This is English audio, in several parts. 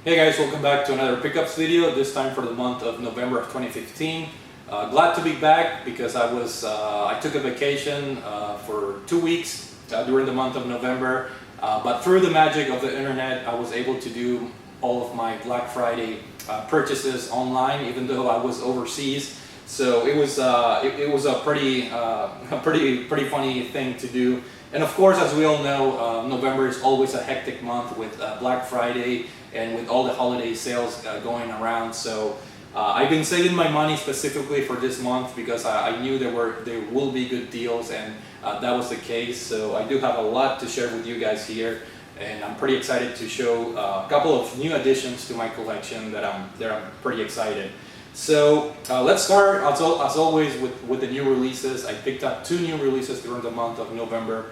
Hey guys, welcome back to another pickups video, this time for the month of November of 2015. Glad to be back because I took a vacation for 2 weeks during the month of November, but through the magic of the internet I was able to do all of my Black Friday purchases online even though I was overseas. So it was a pretty funny thing to do. And of course, as we all know, November is always a hectic month with Black Friday and with all the holiday sales going around. So I've been saving my money specifically for this month because I knew there will be good deals, and that was the case. So I do have a lot to share with you guys here, and I'm pretty excited to show a couple of new additions to my collection that I'm pretty excited. So let's start as always with the new releases. I picked up 2 new releases during the month of November,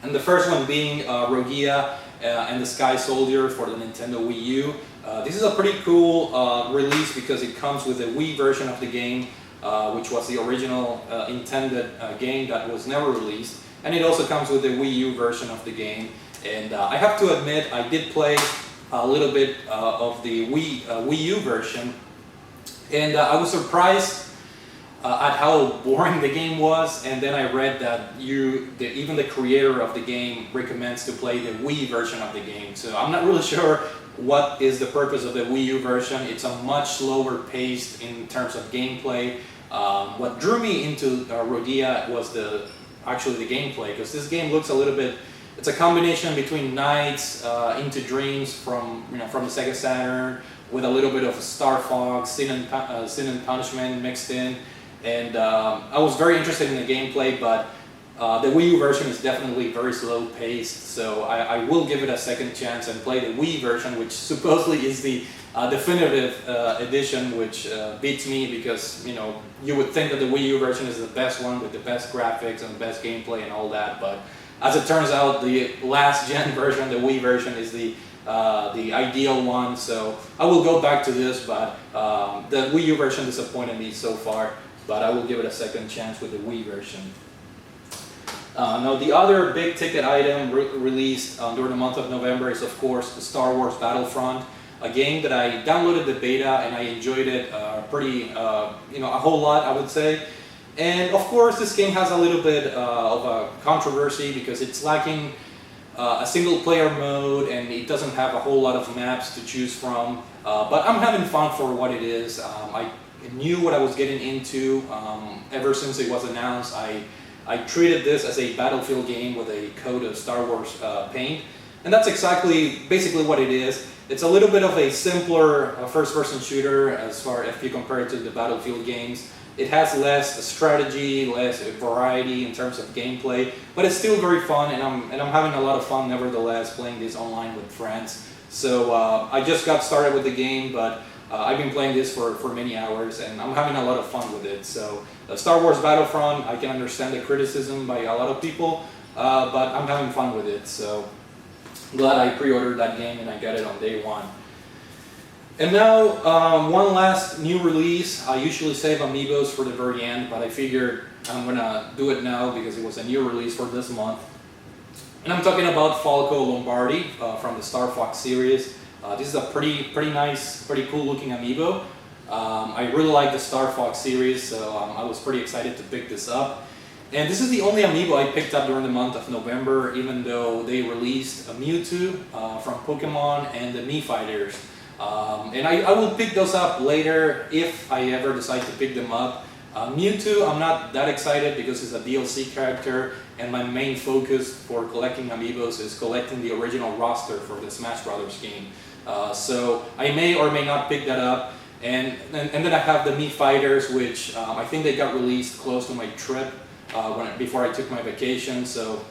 and the first one being Rogia and the Sky Soldier for the Nintendo Wii U. This is a pretty cool release because it comes with a Wii version of the game, which was the original intended game that was never released, and it also comes with the Wii U version of the game. And I have to admit, I did play a little bit of the Wii U version, and I was surprised at how boring the game was. And then I read that even the creator of the game recommends to play the Wii version of the game. So I'm not really sure what is the purpose of the Wii U version. It's a much slower paced in terms of gameplay. What drew me into Rogia was actually the gameplay, because this game looks a little bit. It's a combination between Nights into Dreams from the Sega Saturn, with a little bit of Star Fox, Sin and Punishment mixed in, and I was very interested in the gameplay, but the Wii U version is definitely very slow paced, so I will give it a second chance and play the Wii version, which supposedly is the definitive edition, which beats me, because you would think that the Wii U version is the best one with the best graphics and the best gameplay and all that, but as it turns out, the last gen version, the Wii version, is the ideal one. So I will go back to this, but the Wii U version disappointed me so far, but I will give it a second chance with the Wii version. Now the other big ticket item released during the month of November is of course Star Wars Battlefront, a game that I downloaded the beta and I enjoyed it a whole lot, I would say. And of course this game has a little bit of a controversy because it's lacking a single player mode, and it doesn't have a whole lot of maps to choose from, but I'm having fun for what it is. I knew what I was getting into ever since it was announced. I treated this as a Battlefield game with a coat of Star Wars paint, and that's basically what it is. It's a little bit of a simpler first-person shooter as far if you compare it to the Battlefield games. It has less strategy, less variety in terms of gameplay, but it's still very fun, and I'm having a lot of fun nevertheless playing this online with friends. So I just got started with the game, but I've been playing this for many hours, and I'm having a lot of fun with it. So Star Wars Battlefront, I can understand the criticism by a lot of people, but I'm having fun with it. So glad I pre-ordered that game and I got it on day 1. And now, one last new release. I usually save amiibos for the very end, but I figured I'm gonna do it now because it was a new release for this month. And I'm talking about Falco Lombardi from the Star Fox series. This is a pretty nice, pretty cool looking amiibo. I really like the Star Fox series, so I was pretty excited to pick this up. And this is the only amiibo I picked up during the month of November, even though they released a Mewtwo from Pokemon and the Mii Fighters. And I will pick those up later if I ever decide to pick them up. Mewtwo, I'm not that excited because it's a DLC character, and my main focus for collecting amiibos is collecting the original roster for the Smash Brothers game. So I may or may not pick that up. And then I have the Mii Fighters, which I think they got released close to my trip before I took my vacation. So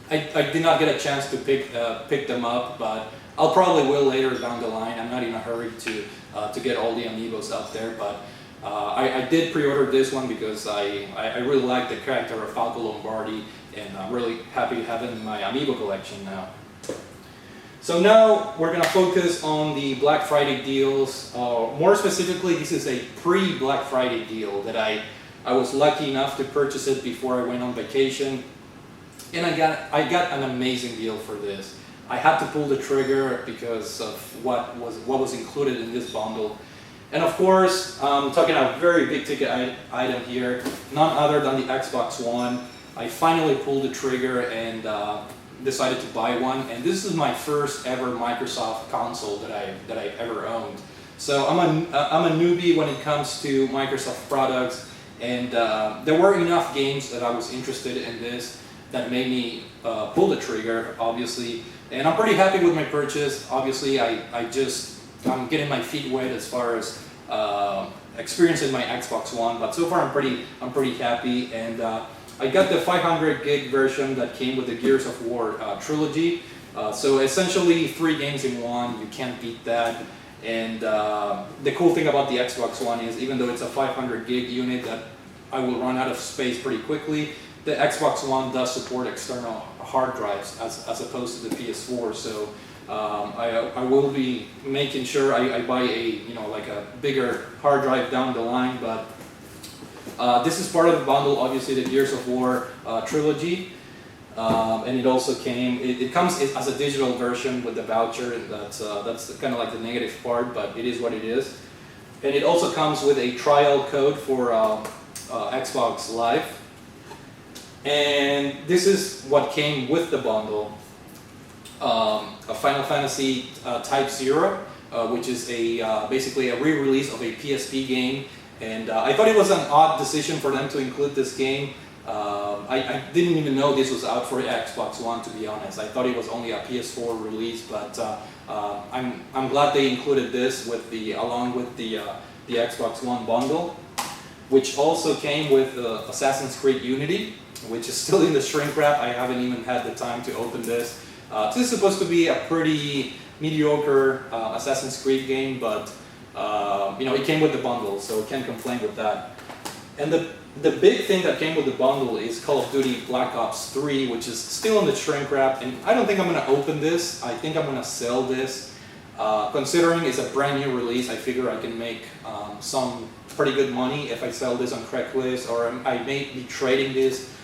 I did not get a chance to pick them up, but I'll probably will later down the line. I'm not in a hurry to get all the amiibos out there, but I did pre-order this one because I really like the character of Falco Lombardi, and I'm really happy to have it in my amiibo collection now. So now we're going to focus on the Black Friday deals. More specifically, this is a pre-Black Friday deal that I was lucky enough to purchase it before I went on vacation, and I got an amazing deal for this. I had to pull the trigger because of what was included in this bundle. And of course, talking about a very big ticket item here, none other than the Xbox One. I finally pulled the trigger and decided to buy one. And this is my first ever Microsoft console that I've ever owned. So I'm a newbie when it comes to Microsoft products, and there were enough games that I was interested in this that made me pull the trigger, obviously. And I'm pretty happy with my purchase. Obviously, I'm getting my feet wet as far as experiencing my Xbox One, but so far I'm pretty happy. And I got the 500 gig version that came with the Gears of War trilogy. So essentially 3 games in one. You can't beat that. And the cool thing about the Xbox One is, even though it's a 500 gig unit that I will run out of space pretty quickly, the Xbox One does support external hard drives as opposed to the PS4. So I will be making sure I buy a bigger hard drive down the line. But this is part of the bundle, obviously, the Gears of War trilogy. And it also came, it comes as a digital version with the voucher. That's kind of like the negative part, but it is what it is. And it also comes with a trial code for Xbox Live. And this is what came with the bundle. A Final Fantasy Type 0, which is basically a re-release of a PSP game. And I thought it was an odd decision for them to include this game. I didn't even know this was out for Xbox One, to be honest. I thought it was only a PS4 release, but I'm glad they included this along with the Xbox One bundle, which also came with Assassin's Creed Unity, which is still in the shrink wrap. I haven't even had the time to open this. This is supposed to be a pretty mediocre Assassin's Creed game, but it came with the bundle, so can't complain with that. And the big thing that came with the bundle is Call of Duty Black Ops 3, which is still in the shrink wrap, and I don't think I'm going to open this. I think I'm going to sell this. Considering it's a brand new release, I figure I can make some pretty good money if I sell this on Craigslist, or I may be trading this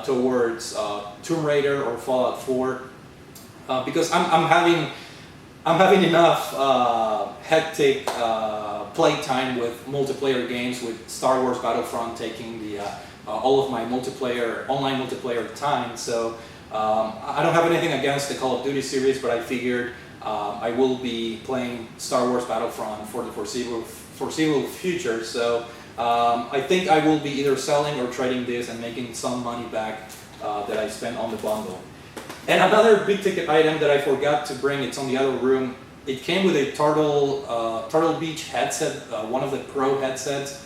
towards Tomb Raider or Fallout 4, because I'm having enough hectic playtime with multiplayer games, with Star Wars Battlefront taking all of my online multiplayer time. So I don't have anything against the Call of Duty series, but I figured I will be playing Star Wars Battlefront for the foreseeable future. So I think I will be either selling or trading this and making some money back that I spent on the bundle. And another big ticket item that I forgot to bring, it's on the other room. It came with a Turtle Beach headset, one of the Pro headsets,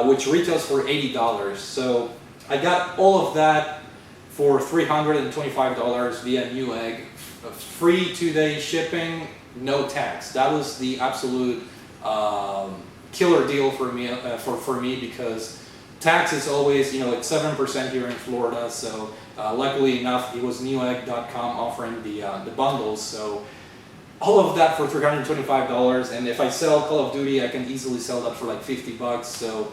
which retails for $80. So I got all of that for $325 via Newegg. Free 2-day shipping, no tax. That was the absolute killer deal for me because tax is always, it's 7% here in Florida. So luckily enough, it was Newegg.com offering the bundles. So all of that for $325, and if I sell Call of Duty, I can easily sell that for like $50. So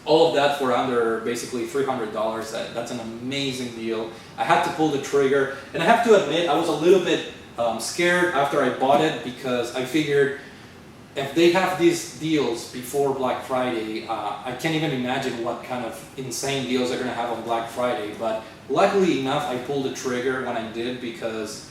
all of that for under basically $300. That's an amazing deal. I had to pull the trigger, and I have to admit I was a little bit scared after I bought it, because I figured if they have these deals before Black Friday, I can't even imagine what kind of insane deals they're going to have on Black Friday. But luckily enough, I pulled the trigger when I did, because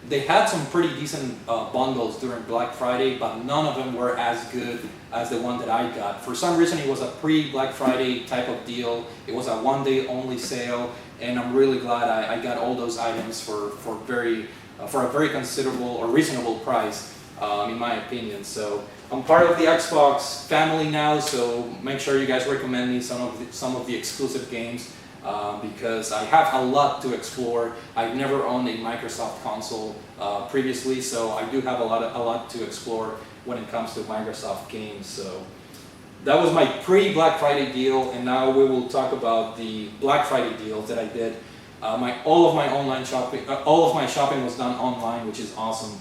they had some pretty decent bundles during Black Friday, but none of them were as good as the one that I got. For some reason, it was a pre-Black Friday type of deal. It was a one-day only sale, and I'm really glad I got all those items for a very considerable or reasonable price, in my opinion. So I'm part of the Xbox family now, so make sure you guys recommend me some of the exclusive games. Because I have a lot to explore. I've never owned a Microsoft console previously, so I do have a lot to explore when it comes to Microsoft games. So that was my pre-Black Friday deal, and now we will talk about the Black Friday deals that I did. All of my shopping was done online, which is awesome.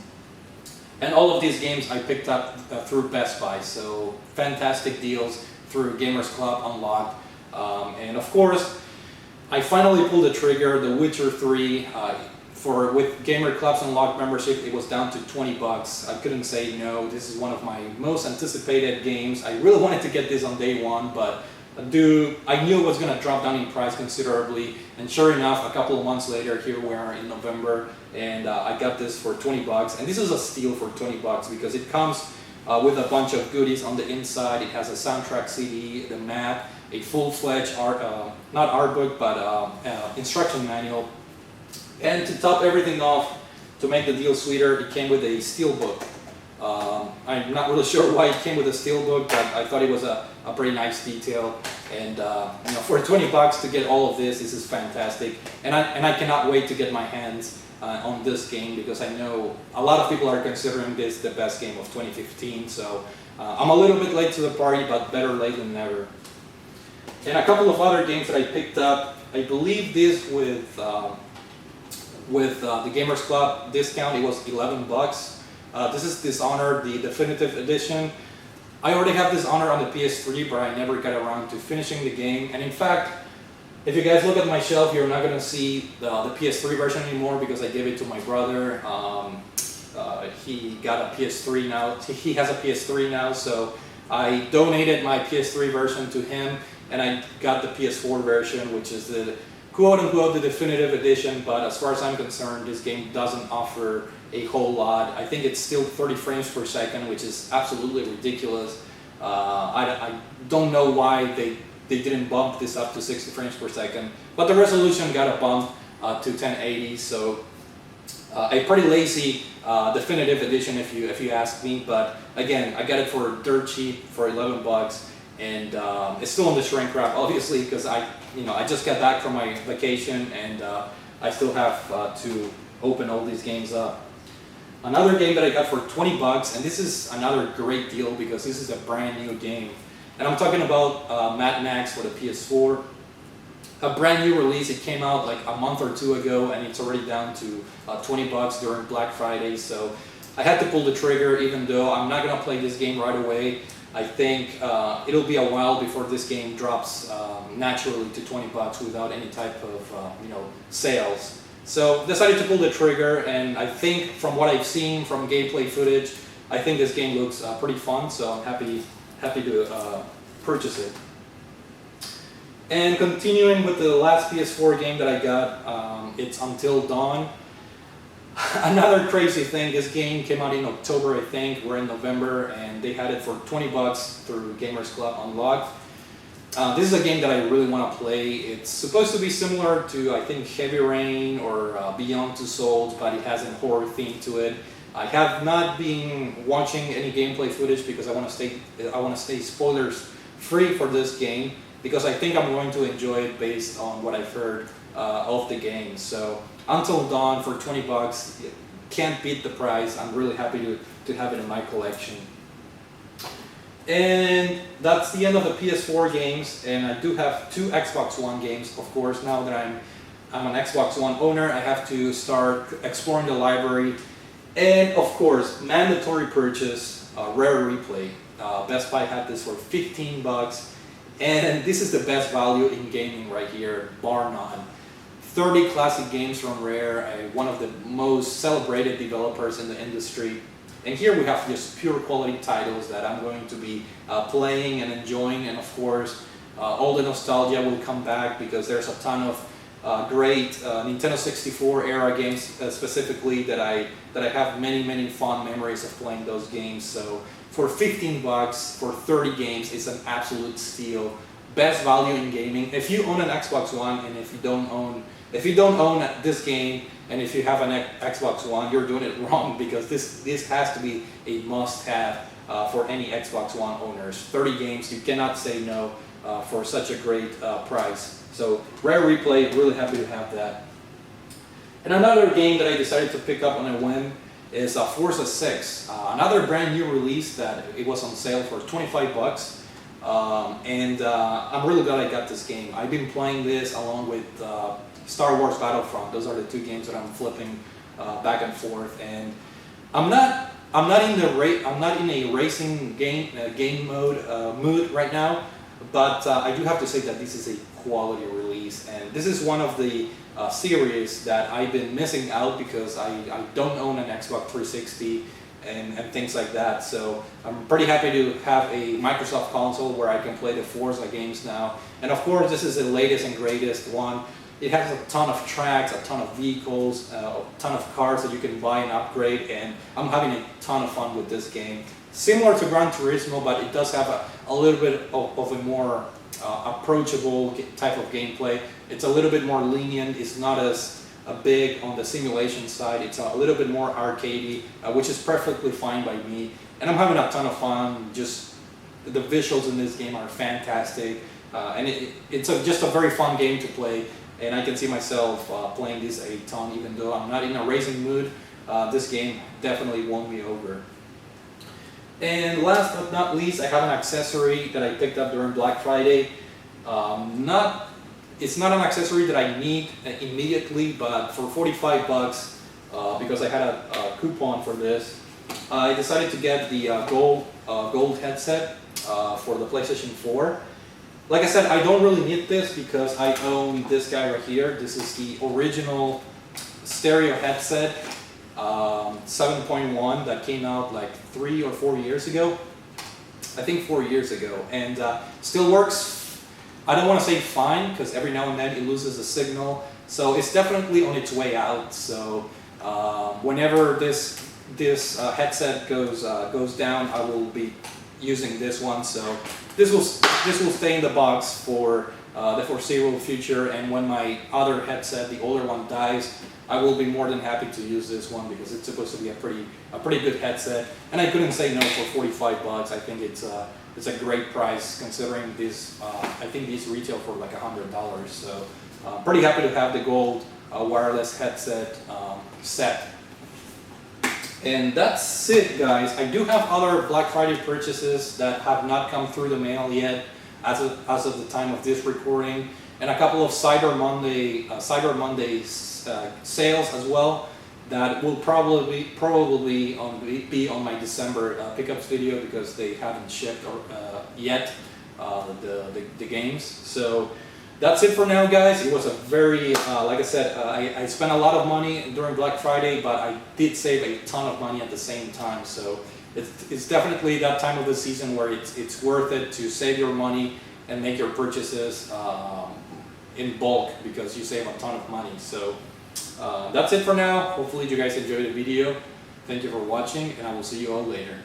And all of these games I picked up through Best Buy, so fantastic deals through Gamers Club Unlocked, and of course, I finally pulled the trigger. The Witcher 3 with Gamer Club's Unlocked membership, it was down to 20 bucks. I couldn't say no. This is one of my most anticipated games. I really wanted to get this on day one, but I knew it was going to drop down in price considerably. And sure enough, a couple of months later, here we are in November, and I got this for 20 bucks. And this is a steal for 20 bucks because it comes with a bunch of goodies on the inside. It has a soundtrack CD, the map, a full-fledged not art book, but instruction manual. And to top everything off, to make the deal sweeter, it came with a steelbook. I'm not really sure why it came with a steelbook, but I thought it was a pretty nice detail. And for 20 bucks to get all of this is fantastic. And I cannot wait to get my hands on this game because I know a lot of people are considering this the best game of 2015. So I'm a little bit late to the party, but better late than never. And a couple of other games that I picked up, I believe this with the Gamers Club discount, it was 11 bucks. This is Dishonored, the definitive edition. I already have Dishonored on the PS3, but I never got around to finishing the game. And in fact, if you guys look at my shelf, you're not going to see the PS3 version anymore because I gave it to my brother. He got a PS3 now. He has a PS3 now, so I donated my PS3 version to him, and I got the PS4 version, which is the quote-unquote the definitive edition, but as far as I'm concerned, this game doesn't offer a whole lot. I think it's still 30 frames per second, which is absolutely ridiculous. I don't know why they didn't bump this up to 60 frames per second, but the resolution got a bump to 1080, so a pretty lazy definitive edition if you ask me, but again, I got it for dirt cheap for 11 bucks. And it's still in the shrink wrap, obviously, because I just got back from my vacation, and I still have to open all these games up. Another game that I got for 20 bucks, and this is another great deal because this is a brand new game. And I'm talking about Mad Max for the PS4. A brand new release. It came out like a month or two ago, and it's already down to 20 bucks during Black Friday. So I had to pull the trigger, even though I'm not gonna play this game right away. I think it'll be a while before this game drops naturally to 20 bucks without any type of sales. So decided to pull the trigger, and I think from what I've seen from gameplay footage, I think this game looks pretty fun. So I'm happy to purchase it. And continuing with the last PS4 game that I got, it's Until Dawn. Another crazy thing, this game came out in October, I think. We're in November, and they had it for 20 bucks through Gamers Club Unlocked. This is a game that I really want to play. It's supposed to be similar to, I think, Heavy Rain or Beyond Two Souls, but it has a horror theme to it. I have not been watching any gameplay footage because I want to stay spoilers free for this game, because I think I'm going to enjoy it based on what I've heard of the game. So Until Dawn for 20 bucks, can't beat the price. I'm really happy to have it in my collection. And that's the end of the PS4 games, and I do have 2 Xbox One games. Of course, now that I'm an Xbox One owner, I have to start exploring the library. And of course, mandatory purchase, Rare Replay. Best Buy had this for 15 bucks, and this is the best value in gaming right here, bar none. 30 classic games from Rare, one of the most celebrated developers in the industry. And here we have just pure quality titles that I'm going to be playing and enjoying, and of course all the nostalgia will come back because there's a ton of great Nintendo 64 era games specifically that I have many fond memories of playing those games. So for 15 bucks for 30 games, it's an absolute steal. Best value in gaming. If you own an Xbox One, and if you don't own this game, and if you have an Xbox One, you're doing it wrong, because this has to be a must-have for any Xbox One owners. 30 games, you cannot say no for such a great price. So Rare Replay, really happy to have that. And another game that I decided to pick up on a whim is Forza 6, another brand new release that it was on sale for 25 bucks. And I'm really glad I got this game. I've been playing this along with Star Wars Battlefront. Those are the 2 games that I'm flipping back and forth. And I'm not in a racing game mood right now. But I do have to say that this is a quality release, and this is one of the series that I've been missing out because I don't own an Xbox 360 and things like that. So I'm pretty happy to have a Microsoft console where I can play the Forza games now. And of course, this is the latest and greatest one. It has a ton of tracks, a ton of vehicles, a ton of cars that you can buy and upgrade, and I'm having a ton of fun with this game. Similar to Gran Turismo, but it does have a little bit of a more approachable type of gameplay. It's a little bit more lenient. It's not as big on the simulation side. It's a little bit more arcadey, which is perfectly fine by me. And I'm having a ton of fun. Just the visuals in this game are fantastic, and it's just a very fun game to play. And I can see myself playing this a ton, even though I'm not in a racing mood. This game definitely won me over. And last but not least, I have an accessory that I picked up during Black Friday. It's not an accessory that I need immediately, but for 45 bucks, because I had a coupon for this, I decided to get the gold headset for the PlayStation 4. Like I said, I don't really need this because I own this guy right here. This is the original stereo headset, 7.1, that came out like 3 or 4 years ago. I think 4 years ago, and still works. I don't want to say fine because every now and then it loses a signal, so it's definitely on its way out. So whenever this headset goes down, I will be using this one. So this will stay in the box for the foreseeable future, and when my other headset, the older one, dies, I will be more than happy to use this one because it's supposed to be a pretty good headset, and I couldn't say no for 45 bucks. I think it's a great price considering this. I think these retail for like $100. So pretty happy to have the gold wireless headset set. And that's it, guys. I do have other Black Friday purchases that have not come through the mail yet as of the time of this recording, and a couple of Cyber Monday sales as well that will probably be on my December pickups video because they haven't shipped yet the games. So that's it for now, guys. It was a very, like I said, I spent a lot of money during Black Friday, but I did save a ton of money at the same time. So it's definitely that time of the season where it's worth it to save your money and make your purchases in bulk because you save a ton of money. So that's it for now. Hopefully you guys enjoyed the video. Thank you for watching, and I will see you all later.